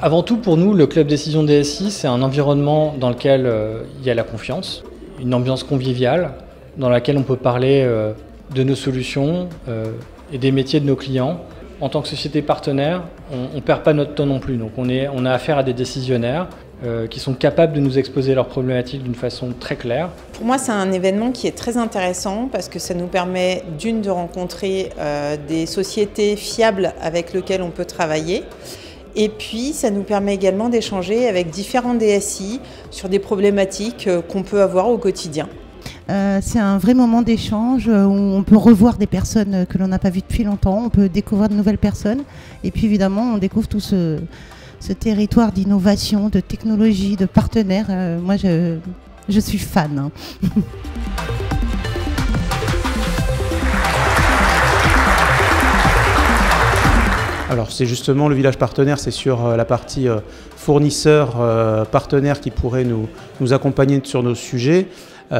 Avant tout, pour nous, le Club Décision DSI, c'est un environnement dans lequel il y a la confiance, une ambiance conviviale, dans laquelle on peut parler de nos solutions et des métiers de nos clients. En tant que société partenaire, on ne perd pas notre temps non plus. Donc on a affaire à des décisionnaires qui sont capables de nous exposer leurs problématiques d'une façon très claire. Pour moi, c'est un événement qui est très intéressant parce que ça nous permet de rencontrer des sociétés fiables avec lesquelles on peut travailler. Et puis, ça nous permet également d'échanger avec différents DSI sur des problématiques qu'on peut avoir au quotidien. C'est un vrai moment d'échange où on peut revoir des personnes que l'on n'a pas vues depuis longtemps, on peut découvrir de nouvelles personnes et puis évidemment on découvre tout ce territoire d'innovation, de technologie, de partenaires. Moi je suis fan. Alors c'est justement le village partenaire, c'est sur la partie fournisseur partenaire qui pourrait nous accompagner sur nos sujets.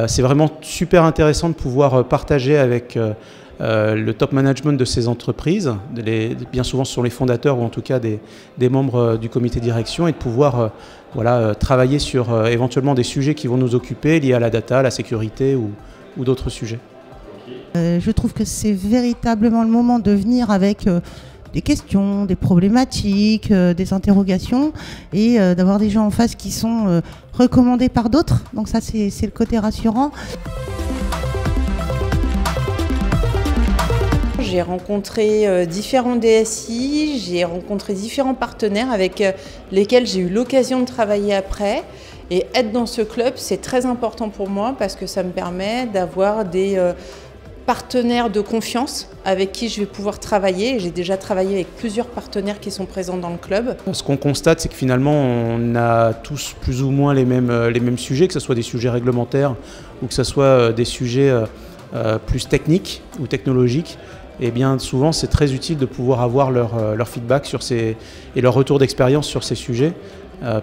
C'est vraiment super intéressant de pouvoir partager avec le top management de ces entreprises. Bien souvent ce sont les fondateurs ou en tout cas des membres du comité de direction et de pouvoir travailler sur éventuellement des sujets qui vont nous occuper liés à la data, la sécurité ou d'autres sujets. Je trouve que c'est véritablement le moment de venir avec des questions, des problématiques, des interrogations et d'avoir des gens en face qui sont recommandés par d'autres. Donc ça, c'est le côté rassurant. J'ai rencontré différents DSI, j'ai rencontré différents partenaires avec lesquels j'ai eu l'occasion de travailler après. Et être dans ce club, c'est très important pour moi parce que ça me permet d'avoir des partenaires de confiance avec qui je vais pouvoir travailler. J'ai déjà travaillé avec plusieurs partenaires qui sont présents dans le club. Ce qu'on constate, c'est que finalement, on a tous plus ou moins les mêmes sujets, que ce soit des sujets réglementaires ou que ce soit des sujets plus techniques ou technologiques. Et bien souvent, c'est très utile de pouvoir avoir leur feedback et leur retour d'expérience sur ces sujets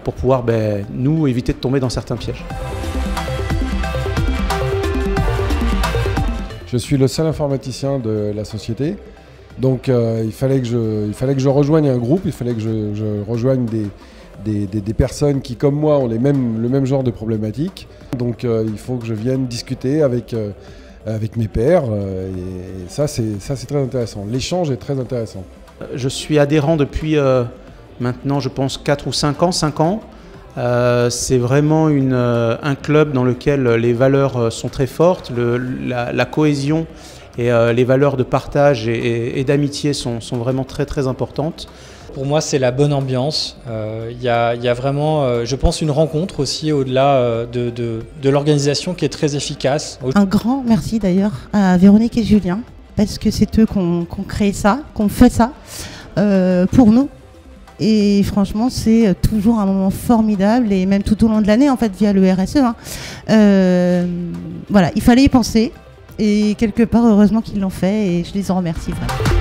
pour pouvoir, nous, éviter de tomber dans certains pièges. Je suis le seul informaticien de la société, donc il fallait que je rejoigne un groupe, il fallait que je rejoigne des personnes qui, comme moi, ont le même genre de problématiques. Donc il faut que je vienne discuter avec mes pairs, et ça c'est très intéressant. L'échange est très intéressant. Je suis adhérent depuis maintenant, je pense, 4 ou 5 ans. C'est vraiment un club dans lequel les valeurs sont très fortes, la cohésion et les valeurs de partage et d'amitié sont vraiment très très importantes. Pour moi, c'est la bonne ambiance. Il y a vraiment, je pense, une rencontre aussi au-delà de l'organisation qui est très efficace. Un grand merci d'ailleurs à Véronique et Julien, parce que c'est eux qui ont créé ça, qui ont fait ça pour nous. Et franchement, c'est toujours un moment formidable, et même tout au long de l'année, en fait, via le RSE. Voilà, il fallait y penser, et quelque part, heureusement qu'ils l'ont fait, et je les en remercie vraiment.